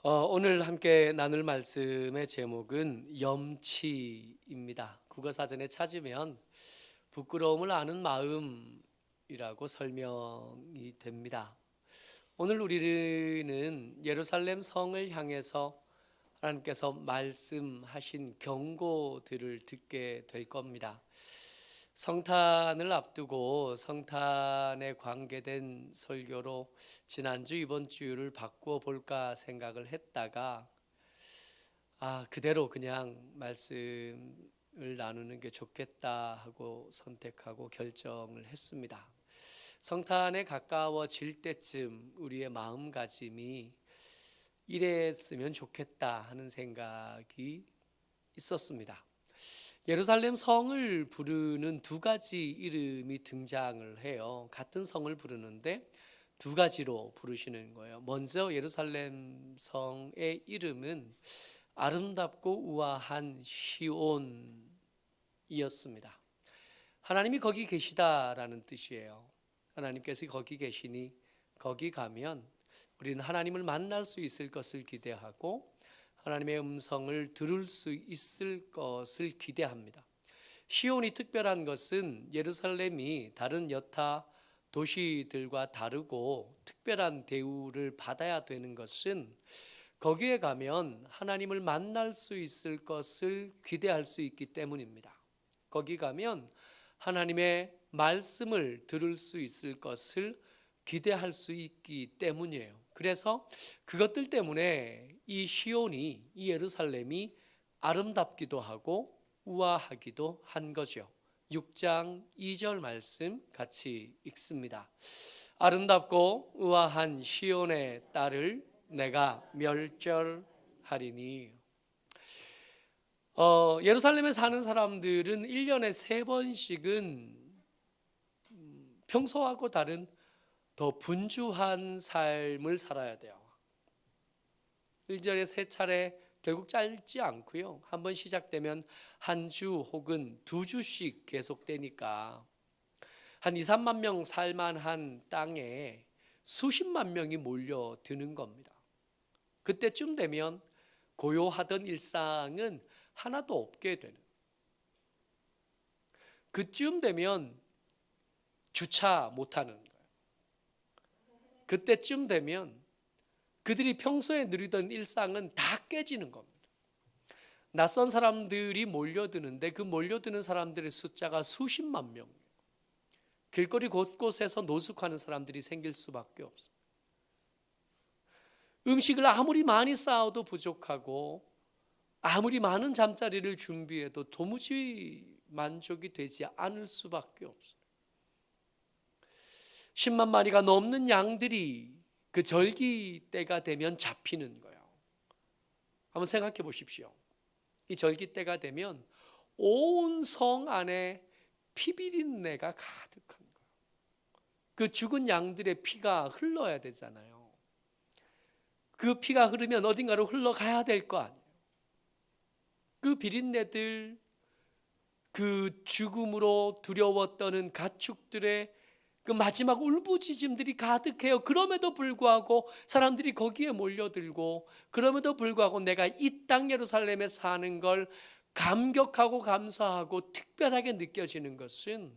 오늘 함께 나눌 말씀의 제목은 염치입니다. 국어사전에 찾으면 부끄러움을 아는 마음이라고 설명이 됩니다. 오늘 우리는 예루살렘 성을 향해서 하나님께서 말씀하신 경고들을 듣게 될 겁니다. 성탄을 앞두고 성탄에 관계된 설교로 지난주 이번 주를 바꾸어 볼까 생각을 했다가 그대로 그냥 말씀을 나누는 게 좋겠다 하고 선택하고 결정을 했습니다. 성탄에 가까워질 때쯤 우리의 마음가짐이 이랬으면 좋겠다 하는 생각이 있었습니다. 예루살렘 성을 부르는 두 가지 이름이 등장을 해요. 같은 성을 부르는데 두 가지로 부르시는 거예요. 먼저 예루살렘 성의 이름은 아름답고 우아한 시온이었습니다. 하나님이 거기 계시다라는 뜻이에요. 하나님께서 거기 계시니 거기 가면 우리는 하나님을 만날 수 있을 것을 기대하고 하나님의 음성을 들을 수 있을 것을 기대합니다. 시온이 특별한 것은 예루살렘이 다른 여타 도시들과 다르고 특별한 대우를 받아야 되는 것은 거기에 가면 하나님을 만날 수 있을 것을 기대할 수 있기 때문입니다. 거기 가면 하나님의 말씀을 들을 수 있을 것을 기대할 수 있기 때문이에요. 그래서 그것들 때문에 이 시온이, 이 예루살렘이 아름답기도 하고 우아하기도 한 거죠. 6장 2절 말씀 같이 읽습니다. 아름답고 우아한 시온의 딸을 내가 멸절하리니. 예루살렘에 사는 사람들은 1년에 3번씩은 평소하고 다른 더 분주한 삶을 살아야 돼요. 1년에 3차례 결국 짧지 않고요. 한번 시작되면 한 주 혹은 2주씩 계속되니까 한 2, 3만 명 살만한 땅에 수십만 명이 몰려드는 겁니다. 그때쯤 되면 고요하던 일상은 하나도 없게 되는, 그쯤 되면 주차 못하는 거예요. 그때쯤 되면 그들이 평소에 누리던 일상은 다 깨지는 겁니다. 낯선 사람들이 몰려드는데 그 몰려드는 사람들의 숫자가 수십만 명, 길거리 곳곳에서 노숙하는 사람들이 생길 수밖에 없어요. 음식을 아무리 많이 쌓아도 부족하고 아무리 많은 잠자리를 준비해도 도무지 만족이 되지 않을 수밖에 없어요. 10만 마리가 넘는 양들이 그 절기 때가 되면 잡히는 거예요. 한번 생각해 보십시오. 이 절기 때가 되면 온 성 안에 피비린내가 가득한 거예요. 그 죽은 양들의 피가 흘러야 되잖아요. 그 피가 흐르면 어딘가로 흘러가야 될 거 아니에요. 그 비린내들, 그 죽음으로 두려워 떠는 가축들의 그 마지막 울부짖음들이 가득해요. 그럼에도 불구하고 사람들이 거기에 몰려들고, 그럼에도 불구하고 내가 이 땅 예루살렘에 사는 걸 감격하고 감사하고 특별하게 느껴지는 것은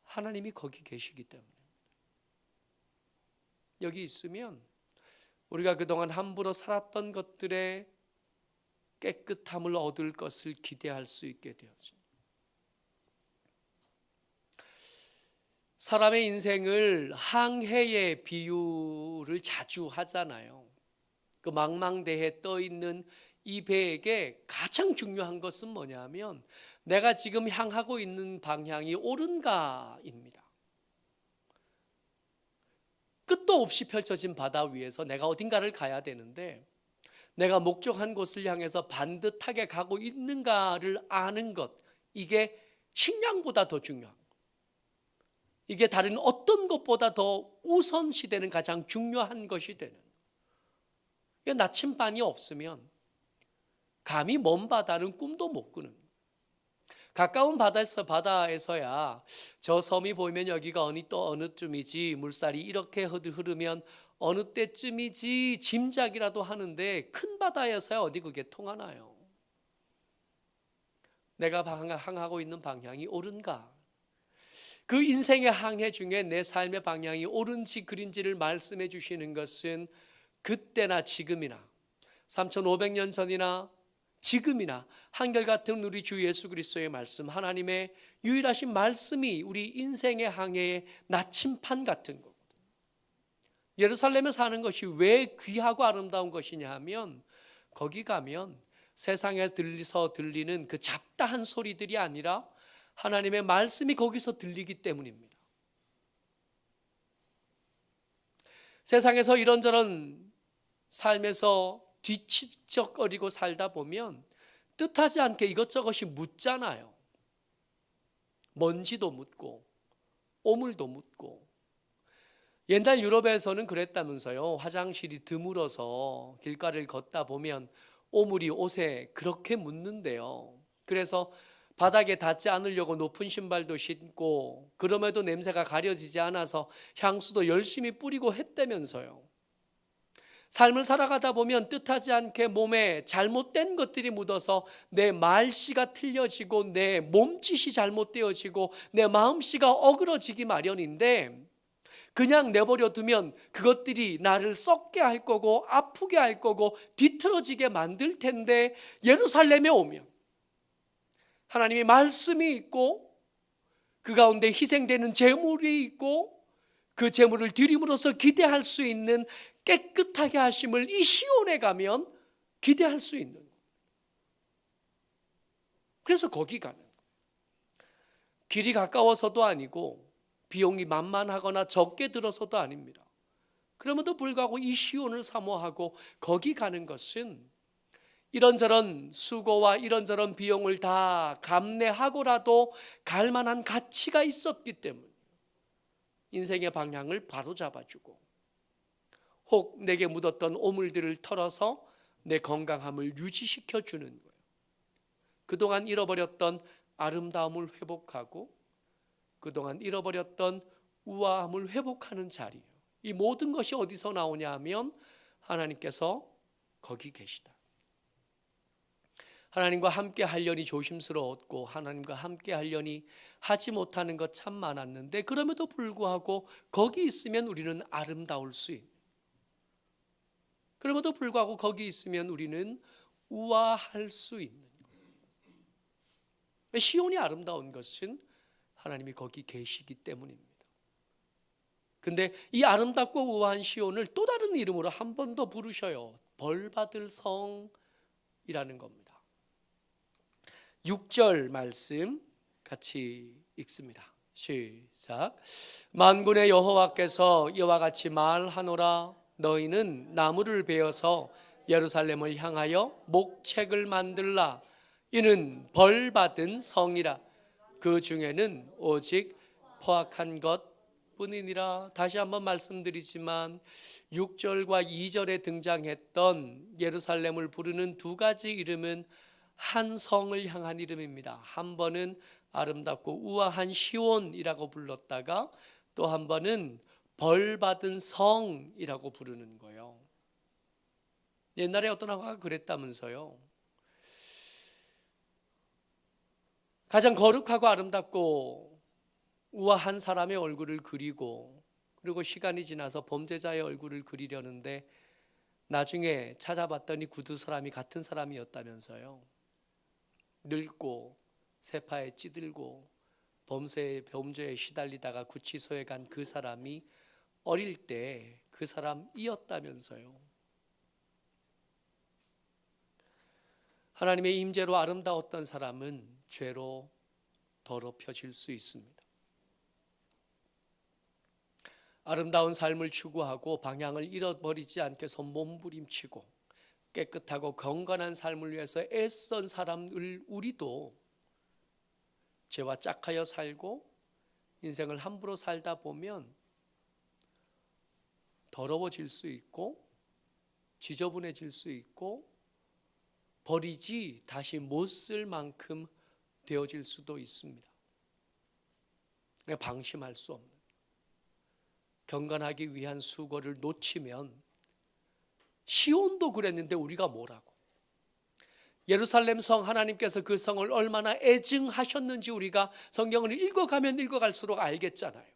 하나님이 거기 계시기 때문에. 여기 있으면 우리가 그동안 함부로 살았던 것들의 깨끗함을 얻을 것을 기대할 수 있게 되어집니다. 사람의 인생을 항해의 비유를 자주 하잖아요. 그 망망대해에 떠 있는 이 배에게 가장 중요한 것은 뭐냐면 내가 지금 향하고 있는 방향이 옳은가입니다. 끝도 없이 펼쳐진 바다 위에서 내가 어딘가를 가야 되는데 내가 목적한 곳을 향해서 반듯하게 가고 있는가를 아는 것, 이게 식량보다 더 중요한 거예요. 이게 다른 어떤 것보다 더 우선시되는 가장 중요한 것이 되는 거예요. 나침반이 없으면 감히 먼 바다는 꿈도 못 꾸는 거예요. 가까운 바다에서야 저 섬이 보이면 여기가 어느 쯤이지, 물살이 이렇게 흐르면 어느 때쯤이지 짐작이라도 하는데 큰 바다에서야 어디 그게 통하나요? 내가 향하고 있는 방향이 옳은가? 그 인생의 항해 중에 내 삶의 방향이 옳은지 그린지를 말씀해 주시는 것은 그때나 지금이나 3,500년 전이나 지금이나 한결같은 우리 주 예수 그리스도의 말씀, 하나님의 유일하신 말씀이 우리 인생의 항해의 나침판 같은 거거든요. 예루살렘에 사는 것이 왜 귀하고 아름다운 것이냐 하면 거기 가면 세상에 들리는 그 잡다한 소리들이 아니라 하나님의 말씀이 거기서 들리기 때문입니다. 세상에서 이런저런 삶에서 뒤치적거리고 살다 보면 뜻하지 않게 이것저것이 묻잖아요. 먼지도 묻고 오물도 묻고. 옛날 유럽에서는 그랬다면서요. 화장실이 드물어서 길가를 걷다 보면 오물이 옷에 그렇게 묻는데요. 그래서 바닥에 닿지 않으려고 높은 신발도 신고 그럼에도 냄새가 가려지지 않아서 향수도 열심히 뿌리고 했다면서요. 삶을 살아가다 보면 뜻하지 않게 몸에 잘못된 것들이 묻어서 내 말씨가 틀려지고 내 몸짓이 잘못되어지고 내 마음씨가 어그러지기 마련인데 그냥 내버려 두면 그것들이 나를 썩게 할 거고 아프게 할 거고 뒤틀어지게 만들 텐데 예루살렘에 오면 하나님의 말씀이 있고 그 가운데 희생되는 제물이 있고 그 제물을 드림으로써 기대할 수 있는 깨끗하게 하심을 이 시온에 가면 기대할 수 있는 거예요. 그래서 거기 가는 거예요. 길이 가까워서도 아니고 비용이 만만하거나 적게 들어서도 아닙니다. 그럼에도 불구하고 이 시온을 사모하고 거기 가는 것은 이런저런 수고와 이런저런 비용을 다 감내하고라도 갈 만한 가치가 있었기 때문에 인생의 방향을 바로 잡아주고 혹 내게 묻었던 오물들을 털어서 내 건강함을 유지시켜 주는 거예요. 그동안 잃어버렸던 아름다움을 회복하고 그동안 잃어버렸던 우아함을 회복하는 자리예요. 이 모든 것이 어디서 나오냐 하면 하나님께서 거기 계시다. 하나님과 함께 하려니 조심스러웠고 하나님과 함께 하려니 하지 못하는 것 참 많았는데 그럼에도 불구하고 거기 있으면 우리는 아름다울 수 있는, 그럼에도 불구하고 거기 있으면 우리는 우아할 수 있는 거예요. 시온이 아름다운 것은 하나님이 거기 계시기 때문입니다. 근데 이 아름답고 우아한 시온을 또 다른 이름으로 한 번 더 부르셔요. 벌받을 성이라는 겁니다. 6절 말씀 같이 읽습니다. 시작. 만군의 여호와께서 이와 같이 말하노라. 너희는 나무를 베어서 예루살렘을 향하여 목책을 만들라. 이는 벌받은 성이라. 그 중에는 오직 포악한 것 뿐이니라. 다시 한번 말씀드리지만 6절과 2절에 등장했던 예루살렘을 부르는 두 가지 이름은 한 성을 향한 이름입니다. 한 번은 아름답고 우아한 시온이라고 불렀다가 또 한 번은 벌받은 성이라고 부르는 거예요. 옛날에 어떤 화가가 그랬다면서요. 가장 거룩하고 아름답고 우아한 사람의 얼굴을 그리고 그리고 시간이 지나서 범죄자의 얼굴을 그리려는데 나중에 찾아봤더니 그 두 사람이 같은 사람이었다면서요. 늙고 세파에 찌들고 범죄에 시달리다가 구치소에 간 그 사람이 어릴 때 그 사람이었다면서요. 하나님의 임재로 아름다웠던 사람은 죄로 더럽혀질 수 있습니다. 아름다운 삶을 추구하고 방향을 잃어버리지 않게 해서 몸부림치고 깨끗하고 경건한 삶을 위해서 애쓴 사람을 우리도 죄와 짝하여 살고 인생을 함부로 살다 보면 더러워질 수 있고 지저분해질 수 있고 버리지 다시 못 쓸 만큼 되어질 수도 있습니다. 방심할 수 없는. 경건하기 위한 수고를 놓치면, 시온도 그랬는데 우리가 뭐라고? 예루살렘 성, 하나님께서 그 성을 얼마나 애증하셨는지 우리가 성경을 읽어가면 읽어갈수록 알겠잖아요.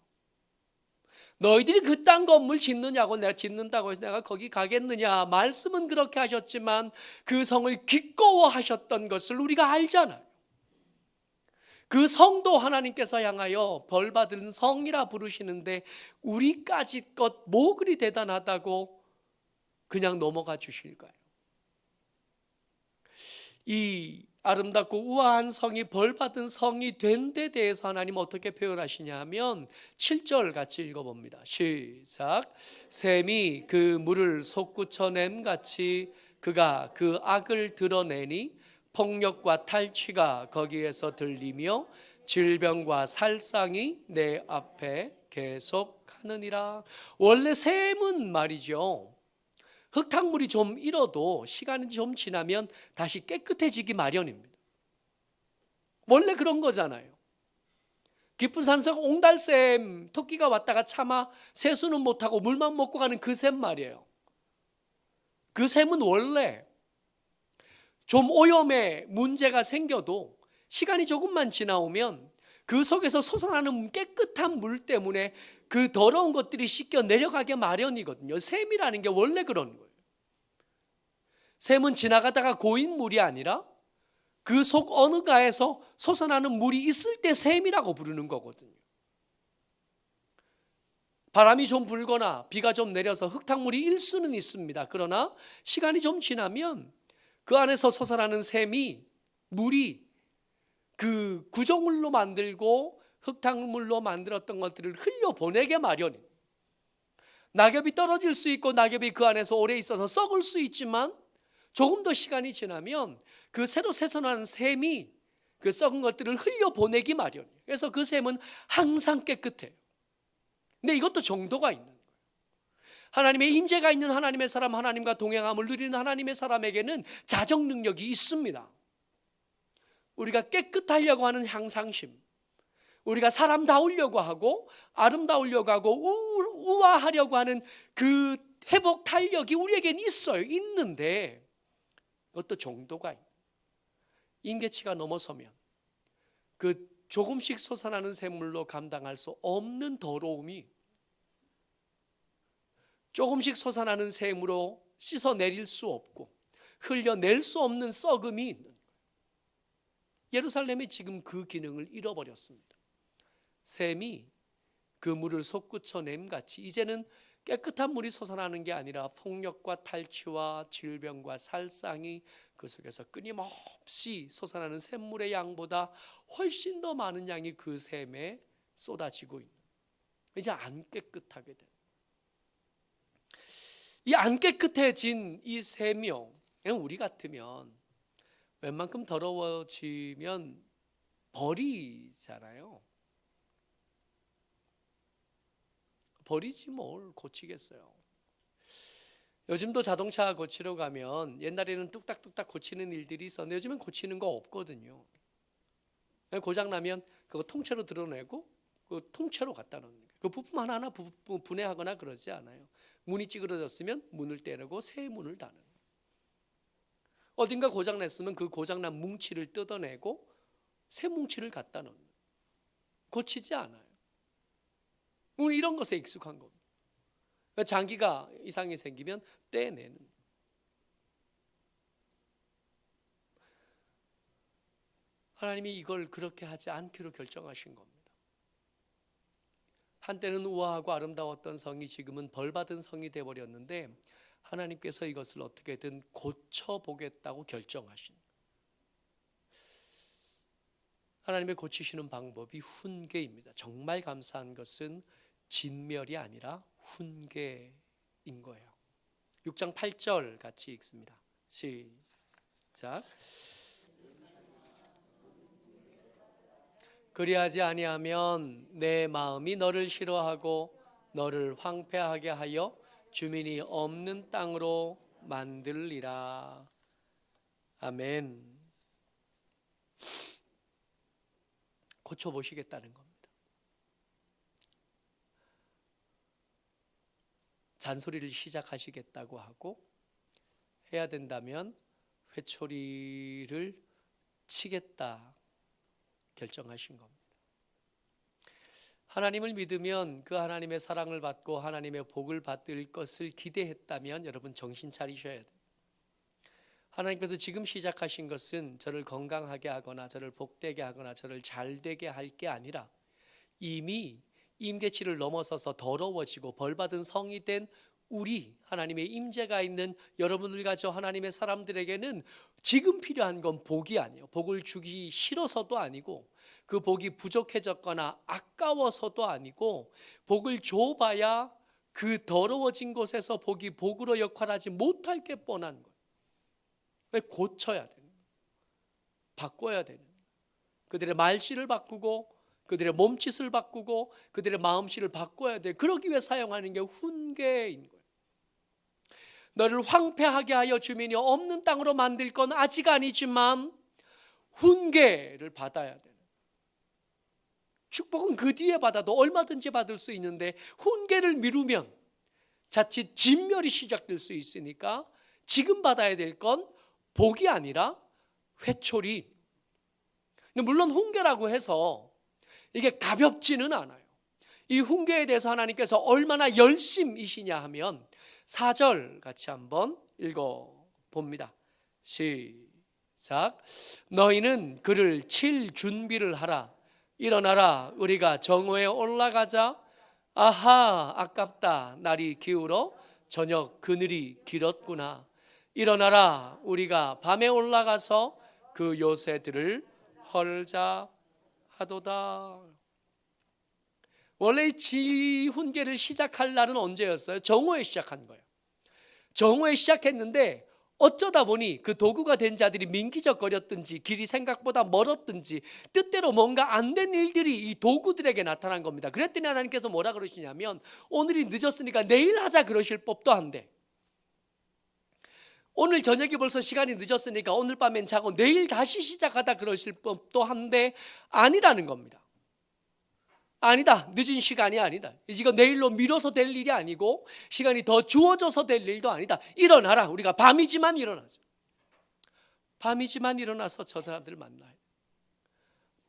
너희들이 그딴 건물 짓느냐고, 내가 짓는다고 해서 내가 거기 가겠느냐. 말씀은 그렇게 하셨지만 그 성을 기꺼워하셨던 것을 우리가 알잖아요. 그 성도 하나님께서 향하여 벌받은 성이라 부르시는데 우리까지 것 뭐 그리 대단하다고 그냥 넘어가 주실까요? 이 아름답고 우아한 성이 벌받은 성이 된 데 대해서 하나님 어떻게 표현하시냐 하면 7절 같이 읽어봅니다. 시작. 샘이 그 물을 솟구쳐냄 같이 그가 그 악을 드러내니 폭력과 탈취가 거기에서 들리며 질병과 살상이 내 앞에 계속하느니라. 원래 샘은 말이죠, 흙탕물이 좀 잃어도 시간이 좀 지나면 다시 깨끗해지기 마련입니다. 원래 그런 거잖아요. 깊은 산속 옹달샘, 토끼가 왔다가 차마 세수는 못하고 물만 먹고 가는 그 샘 말이에요. 그 샘은 원래 좀 오염에 문제가 생겨도 시간이 조금만 지나오면 그 속에서 솟아나는 깨끗한 물 때문에 그 더러운 것들이 씻겨 내려가게 마련이거든요. 샘이라는 게 원래 그런 거예요. 샘은 지나가다가 고인 물이 아니라 그 속 어느 가에서 솟아나는 물이 있을 때 샘이라고 부르는 거거든요. 바람이 좀 불거나 비가 좀 내려서 흙탕물이 일 수는 있습니다. 그러나 시간이 좀 지나면 그 안에서 솟아나는 샘이, 물이 그 구조물로 만들고 흙탕물로 만들었던 것들을 흘려보내게 마련이에요. 낙엽이 떨어질 수 있고 낙엽이 그 안에서 오래 있어서 썩을 수 있지만 조금 더 시간이 지나면 그 새로 솟아난 샘이 그 썩은 것들을 흘려보내기 마련이에요. 그래서 그 샘은 항상 깨끗해요. 근데 이것도 정도가 있는 거예요. 하나님의 임재가 있는 하나님의 사람, 하나님과 동행함을 누리는 하나님의 사람에게는 자정 능력이 있습니다. 우리가 깨끗하려고 하는 향상심, 우리가 사람다우려고 하고 아름다우려고 하고 우아하려고 하는 그 회복 탄력이 우리에겐 있어요. 있는데 그것도 정도가 있어요. 임계치가 넘어서면 그 조금씩 솟아나는 샘물로 감당할 수 없는 더러움이 조금씩 솟아나는 샘으로 씻어내릴 수 없고 흘려낼 수 없는 썩음이 있는 거예요. 예루살렘이 지금 그 기능을 잃어버렸습니다. 샘이 그 물을 솟구쳐냄 같이 이제는 깨끗한 물이 솟아나는 게 아니라 폭력과 탈취와 질병과 살상이 그 속에서 끊임없이 솟아나는 샘물의 양보다 훨씬 더 많은 양이 그 샘에 쏟아지고 있는, 이제 안 깨끗하게 된, 이 안 깨끗해진 이 샘이요, 우리 같으면 웬만큼 더러워지면 버리잖아요. 버리지 뭘 고치겠어요. 요즘도 자동차 고치러 가면 옛날에는 뚝딱뚝딱 고치는 일들이 있었는데 요즘엔 고치는 거 없거든요. 고장 나면 그거 통째로 드러내고 그 통째로 갖다 놓는 거예요. 그 부품 하나하나 분해하거나 그러지 않아요. 문이 찌그러졌으면 문을 떼려고 새 문을 다는 거예요. 어딘가 고장 냈으면 그 고장난 뭉치를 뜯어내고 새 뭉치를 갖다 놓는 거예요. 고치지 않아요. 우리 이런 것에 익숙한 겁니다. 장기가 이상이 생기면 떼내는. 하나님이 이걸 그렇게 하지 않기로 결정하신 겁니다. 한때는 우아하고 아름다웠던 성이 지금은 벌받은 성이 되어버렸는데 하나님께서 이것을 어떻게든 고쳐보겠다고 결정하신. 하나님의 고치시는 방법이 훈계입니다. 정말 감사한 것은 진멸이 아니라 훈계인 거예요. 6장 8절 같이 읽습니다. 시작. 그리하지 아니하면 내 마음이 너를 싫어하고 너를 황폐하게 하여 주민이 없는 땅으로 만들리라. 아멘. 고쳐보시겠다는 겁니다. 잔소리를 시작하시겠다고 하고, 해야 된다면 회초리를 치겠다 결정하신 겁니다. 하나님을 믿으면 그 하나님의 사랑을 받고 하나님의 복을 받을 것을 기대했다면 여러분 정신 차리셔야 돼요. 하나님께서 지금 시작하신 것은 저를 건강하게 하거나 저를 복되게 하거나 저를 잘되게 할 게 아니라 이미 임계치를 넘어서서 더러워지고 벌받은 성이 된 우리 하나님의 임재가 있는 여러분들과 저 하나님의 사람들에게는 지금 필요한 건 복이 아니에요. 복을 주기 싫어서도 아니고 그 복이 부족해졌거나 아까워서도 아니고 복을 줘봐야 그 더러워진 곳에서 복이 복으로 역할하지 못할 게 뻔한 거예요. 왜? 고쳐야 되는 거예요. 바꿔야 되는 거예요. 그들의 말씨를 바꾸고 그들의 몸짓을 바꾸고 그들의 마음씨를 바꿔야 돼. 그러기 위해 사용하는 게 훈계인 거예요. 너를 황폐하게 하여 주민이 없는 땅으로 만들 건 아직 아니지만 훈계를 받아야 되는. 축복은 그 뒤에 받아도 얼마든지 받을 수 있는데 훈계를 미루면 자칫 진멸이 시작될 수 있으니까 지금 받아야 될 건 복이 아니라 회초리. 물론 훈계라고 해서 이게 가볍지는 않아요. 이 훈계에 대해서 하나님께서 얼마나 열심이시냐 하면 4절 같이 한번 읽어봅니다. 시작. 너희는 그를 칠 준비를 하라. 일어나라, 우리가 정오에 올라가자. 아하, 아깝다, 날이 기울어 저녁 그늘이 길었구나. 일어나라, 우리가 밤에 올라가서 그 요새들을 헐자 하도다. 원래 지훈계를 시작할 날은 언제였어요? 정오에 시작한 거예요. 정오에 시작했는데 어쩌다 보니 그 도구가 된 자들이 민기적거렸든지 길이 생각보다 멀었든지 뜻대로 뭔가 안 된 일들이 이 도구들에게 나타난 겁니다. 그랬더니 하나님께서 뭐라 그러시냐면 오늘이 늦었으니까 내일 하자 그러실 법도 한데, 오늘 저녁이 벌써 시간이 늦었으니까 오늘 밤엔 자고 내일 다시 시작하다 그러실 법도 한데 아니라는 겁니다. 아니다, 늦은 시간이 아니다. 이거 내일로 미뤄서 될 일이 아니고 시간이 더 주어져서 될 일도 아니다. 일어나라, 우리가 밤이지만 일어나자. 밤이지만 일어나서 저 사람들 만나요.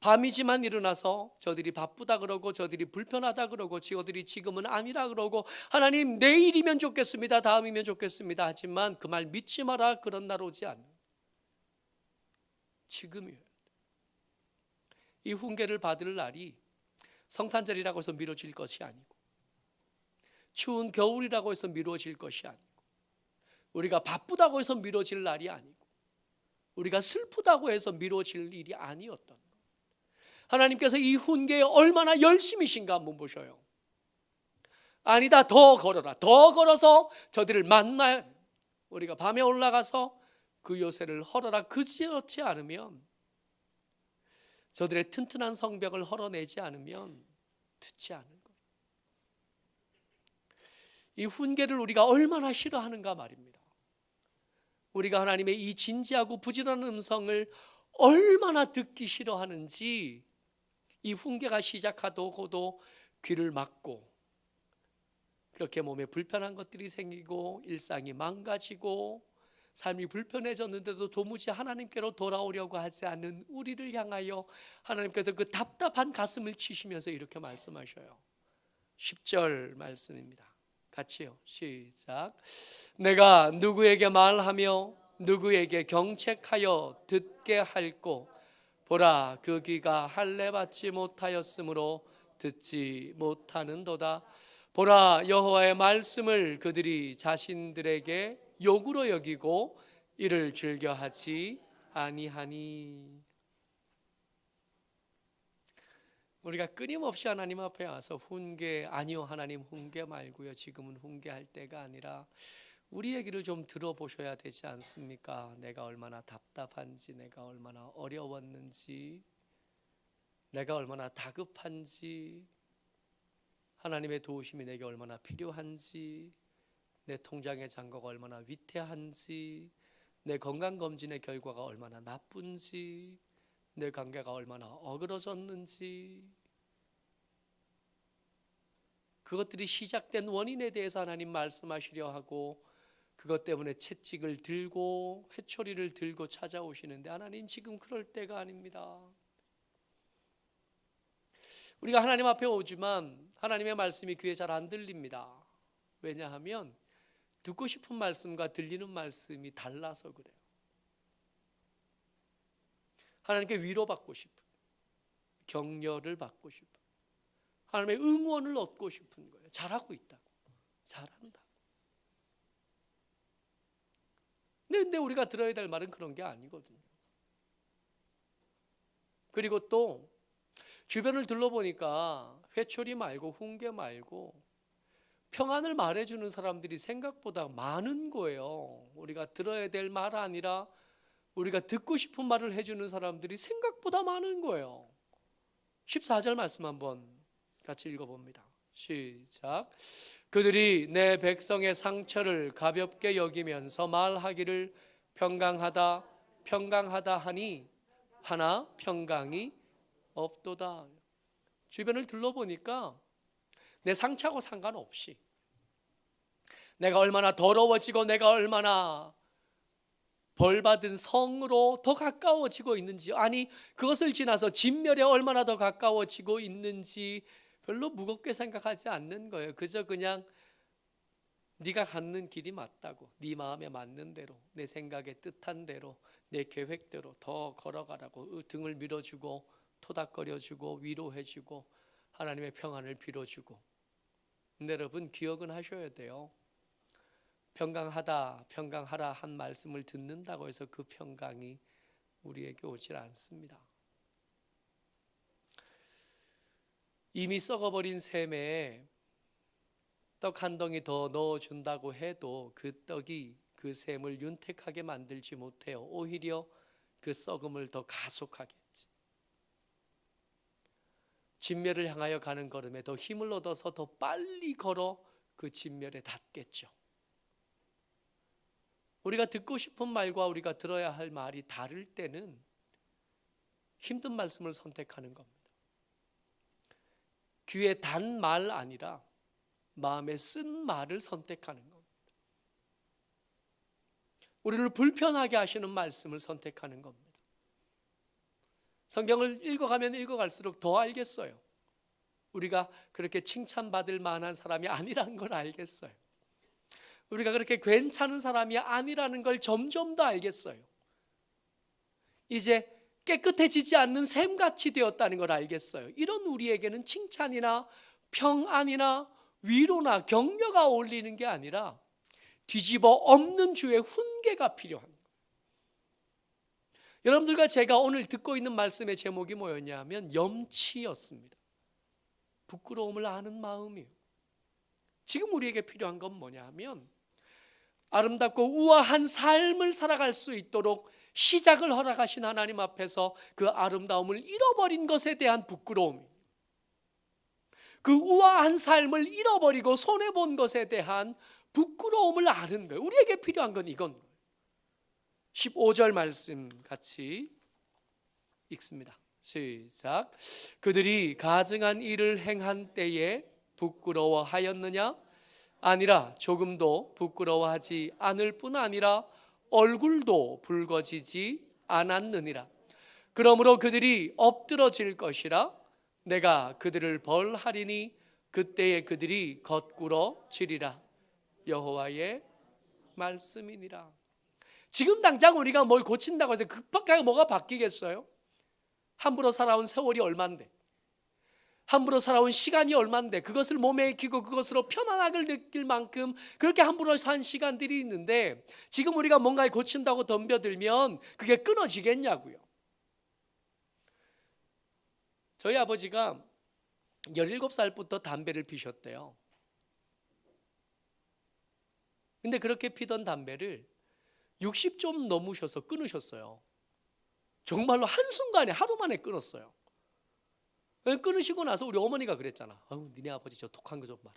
밤이지만 일어나서 저들이 바쁘다 그러고 저들이 불편하다 그러고 저들이 지금은 아니라 그러고 하나님 내일이면 좋겠습니다, 다음이면 좋겠습니다 하지만 그 말 믿지 마라. 그런 날 오지 않는, 지금이에요. 이 훈계를 받을 날이 성탄절이라고 해서 미뤄질 것이 아니고 추운 겨울이라고 해서 미뤄질 것이 아니고 우리가 바쁘다고 해서 미뤄질 날이 아니고 우리가 슬프다고 해서 미뤄질 일이 아니었던 거예요. 하나님께서 이 훈계에 얼마나 열심이신가 한번 보셔요. 아니다, 더 걸어라. 더 걸어서 저들을 만나야, 우리가 밤에 올라가서 그 요새를 헐어라. 그렇지 않으면, 저들의 튼튼한 성벽을 헐어내지 않으면 듣지 않을 거예요. 이 훈계를 우리가 얼마나 싫어하는가 말입니다. 우리가 하나님의 이 진지하고 부지런한 음성을 얼마나 듣기 싫어하는지 이 훈계가 시작하고도 귀를 막고 그렇게 몸에 불편한 것들이 생기고 일상이 망가지고 삶이 불편해졌는데도 도무지 하나님께로 돌아오려고 하지 않는 우리를 향하여 하나님께서 그 답답한 가슴을 치시면서 이렇게 말씀하셔요. 10절 말씀입니다. 같이요, 시작. 내가 누구에게 말하며 누구에게 경책하여 듣게 할꼬. 보라, 그 귀가 할례 받지 못하였으므로 듣지 못하는도다. 보라, 여호와의 말씀을 그들이 자신들에게 욕으로 여기고 이를 즐겨하지 아니하니. 우리가 끊임없이 하나님 앞에 와서 훈계, 아니요 하나님 훈계 말고요, 지금은 훈계할 때가 아니라 우리 얘기를 좀 들어보셔야 되지 않습니까? 내가 얼마나 답답한지, 내가 얼마나 어려웠는지, 내가 얼마나 다급한지, 하나님의 도우심이 내게 얼마나 필요한지, 내 통장의 잔고가 얼마나 위태한지, 내 건강검진의 결과가 얼마나 나쁜지, 내 관계가 얼마나 어그러졌는지, 그것들이 시작된 원인에 대해서 하나님 말씀하시려 하고 그것 때문에 채찍을 들고 회초리를 들고 찾아오시는데 하나님 지금 그럴 때가 아닙니다. 우리가 하나님 앞에 오지만 하나님의 말씀이 귀에 잘 안 들립니다. 왜냐하면 듣고 싶은 말씀과 들리는 말씀이 달라서 그래요. 하나님께 위로받고 싶은, 격려를 받고 싶은, 하나님의 응원을 얻고 싶은 거예요. 잘하고 있다고, 잘한다. 근데 우리가 들어야 될 말은 그런 게 아니거든요. 그리고 또 주변을 둘러보니까 회초리 말고 훈계 말고 평안을 말해주는 사람들이 생각보다 많은 거예요. 우리가 들어야 될 말 아니라 우리가 듣고 싶은 말을 해주는 사람들이 생각보다 많은 거예요. 14절 말씀 한번 같이 읽어봅니다. 시작. 그들이 내 백성의 상처를 가볍게 여기면서 말하기를 평강하다 평강하다 하니 하나 평강이 없도다. 주변을 둘러보니까 내 상처하고 상관없이 내가 얼마나 더러워지고 내가 얼마나 벌받은 성으로 더 가까워지고 있는지, 아니 그것을 지나서 진멸에 얼마나 더 가까워지고 있는지 별로 무겁게 생각하지 않는 거예요. 그저 그냥 네가 갖는 길이 맞다고, 네 마음에 맞는 대로, 내 생각에 뜻한 대로, 내 계획대로 더 걸어가라고 등을 밀어주고 토닥거려주고 위로해주고 하나님의 평안을 빌어주고. 근데 여러분 기억은 하셔야 돼요. 평강하다 평강하라 한 말씀을 듣는다고 해서 그 평강이 우리에게 오질 않습니다. 이미 썩어버린 샘에 떡 한 덩이 더 넣어준다고 해도 그 떡이 그 샘을 윤택하게 만들지 못해요. 오히려 그 썩음을 더 가속하겠지. 진멸을 향하여 가는 걸음에 더 힘을 얻어서 더 빨리 걸어 그 진멸에 닿겠죠. 우리가 듣고 싶은 말과 우리가 들어야 할 말이 다를 때는 힘든 말씀을 선택하는 겁니다. 귀에 단 말 아니라 마음에 쓴 말을 선택하는 겁니다. 우리를 불편하게 하시는 말씀을 선택하는 겁니다. 성경을 읽어가면 읽어갈수록 더 알겠어요. 우리가 그렇게 칭찬받을 만한 사람이 아니라는 걸 알겠어요. 우리가 그렇게 괜찮은 사람이 아니라는 걸 점점 더 알겠어요. 이제 깨끗해지지 않는 샘같이 되었다는 걸 알겠어요. 이런 우리에게는 칭찬이나 평안이나 위로나 격려가 어울리는 게 아니라 뒤집어 엎는 주의 훈계가 필요한 거예요. 여러분들과 제가 오늘 듣고 있는 말씀의 제목이 뭐였냐면 염치였습니다. 부끄러움을 아는 마음이에요. 지금 우리에게 필요한 건 뭐냐 하면 아름답고 우아한 삶을 살아갈 수 있도록 시작을 허락하신 하나님 앞에서 그 아름다움을 잃어버린 것에 대한 부끄러움, 그 우아한 삶을 잃어버리고 손해본 것에 대한 부끄러움을 아는 거예요. 우리에게 필요한 건 이건 15절 말씀 같이 읽습니다. 시작. 그들이 가증한 일을 행한 때에 부끄러워하였느냐? 아니라 조금도 부끄러워하지 않을 뿐 아니라 얼굴도 붉어지지 않았느니라. 그러므로 그들이 엎드러질 것이라. 내가 그들을 벌하리니 그때에 그들이 거꾸러지리라. 여호와의 말씀이니라. 지금 당장 우리가 뭘 고친다고 해서 급하게 뭐가 바뀌겠어요? 함부로 살아온 세월이 얼만데, 함부로 살아온 시간이 얼만데, 그것을 몸에 익히고 그것으로 편안함을 느낄 만큼 그렇게 함부로 산 시간들이 있는데 지금 우리가 뭔가를 고친다고 덤벼들면 그게 끊어지겠냐고요. 저희 아버지가 17살부터 담배를 피셨대요. 근데 그렇게 피던 담배를 60 좀 넘으셔서 끊으셨어요. 정말로 한순간에 하루 만에 끊었어요. 끊으시고 나서 우리 어머니가 그랬잖아. 아유, 니네 아버지 저 독한 거 좀 봐라.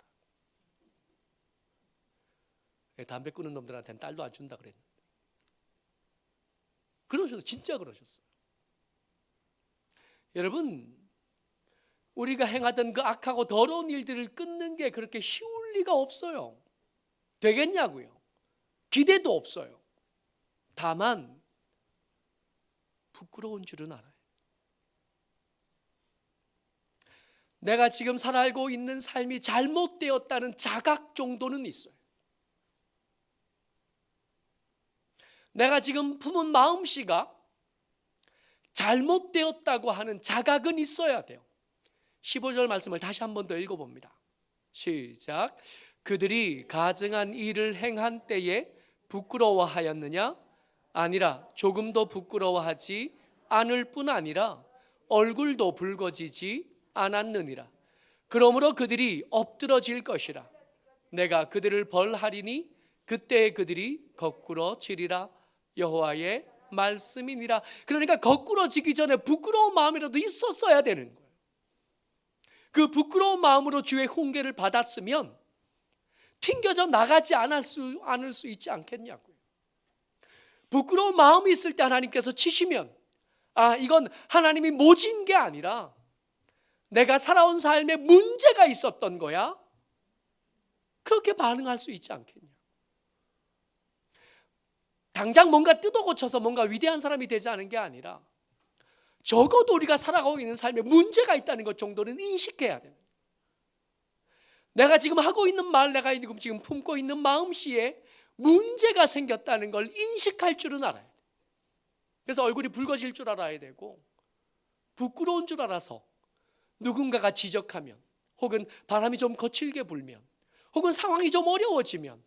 담배 끊는 놈들한테는 딸도 안 준다 그랬는데. 그러셨어요. 진짜 그러셨어요. 여러분, 우리가 행하던 그 악하고 더러운 일들을 끊는 게 그렇게 쉬울 리가 없어요. 되겠냐고요? 기대도 없어요. 다만 부끄러운 줄은 알아요. 내가 지금 살아가고 있는 삶이 잘못되었다는 자각 정도는 있어요. 내가 지금 품은 마음씨가 잘못되었다고 하는 자각은 있어야 돼요. 15절 말씀을 다시 한 번 더 읽어봅니다. 시작. 그들이 가증한 일을 행한 때에 부끄러워하였느냐? 아니라 조금도 부끄러워하지 않을 뿐 아니라 얼굴도 붉어지지 않았느니라. 그러므로 그들이 엎드러질 것이라. 내가 그들을 벌하리니 그때 그들이 거꾸러지리라. 여호와의 말씀이니라. 그러니까 거꾸러지기 전에 부끄러운 마음이라도 있었어야 되는 거예요. 그 부끄러운 마음으로 주의 훈계를 받았으면 튕겨져 나가지 않을 수 있지 않겠냐고요. 부끄러운 마음이 있을 때 하나님께서 치시면 이건 하나님이 모진 게 아니라 내가 살아온 삶에 문제가 있었던 거야. 그렇게 반응할 수 있지 않겠냐. 당장 뭔가 뜯어 고쳐서 뭔가 위대한 사람이 되지 않은 게 아니라 적어도 우리가 살아가고 있는 삶에 문제가 있다는 것 정도는 인식해야 돼요. 내가 지금 하고 있는 말, 내가 지금 품고 있는 마음씨에 문제가 생겼다는 걸 인식할 줄은 알아야 돼요. 그래서 얼굴이 붉어질 줄 알아야 되고 부끄러운 줄 알아서 누군가가 지적하면 혹은 바람이 좀 거칠게 불면 혹은 상황이 좀 어려워지면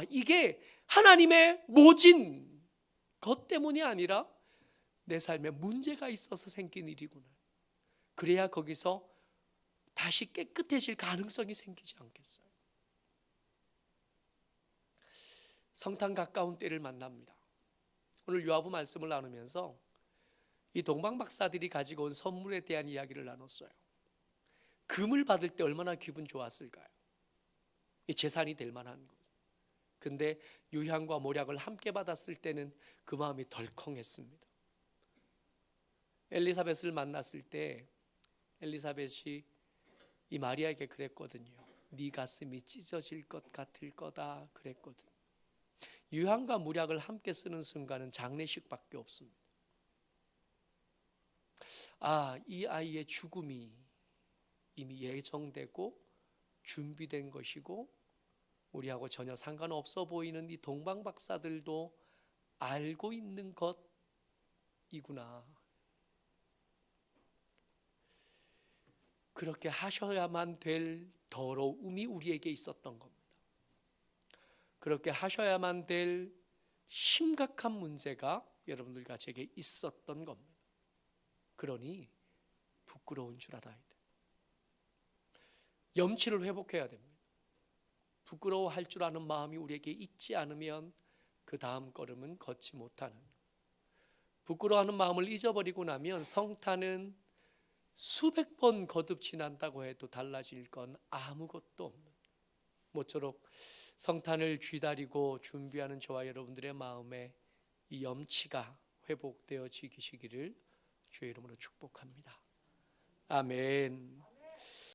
이게 하나님의 모진 것 때문이 아니라 내 삶에 문제가 있어서 생긴 일이구나. 그래야 거기서 다시 깨끗해질 가능성이 생기지 않겠어요? 성탄 가까운 때를 만납니다. 오늘 요한부 말씀을 나누면서 이 동방 박사들이 가지고 온 선물에 대한 이야기를 나눴어요. 금을 받을 때 얼마나 기분 좋았을까요? 이 재산이 될 만한 것. 근데 유향과 모략을 함께 받았을 때는 그 마음이 덜컹했습니다. 엘리사벳을 만났을 때 엘리사벳이 이 마리아에게 그랬거든요. 네 가슴이 찢어질 것 같을 거다 그랬거든. 유향과 모략을 함께 쓰는 순간은 장례식밖에 없습니다. 이 아이의 죽음이 이미 예정되고 준비된 것이고 우리하고 전혀 상관없어 보이는 이 동방 박사들도 알고 있는 것이구나. 그렇게 하셔야만 될 더러움이 우리에게 있었던 겁니다. 그렇게 하셔야만 될 심각한 문제가 여러분들과 제게 있었던 겁니다. 그러니 부끄러운 줄 알아야 돼요. 염치를 회복해야 됩니다. 부끄러워할 줄 아는 마음이 우리에게 있지 않으면 그 다음 걸음은 걷지 못하는, 부끄러워하는 마음을 잊어버리고 나면 성탄은 수백 번 거듭 지난다고 해도 달라질 건 아무것도 없는, 모쪼록 성탄을 기다리고 준비하는 저와 여러분들의 마음에 이 염치가 회복되어지기를 주의 이름으로 축복합니다. 아멘.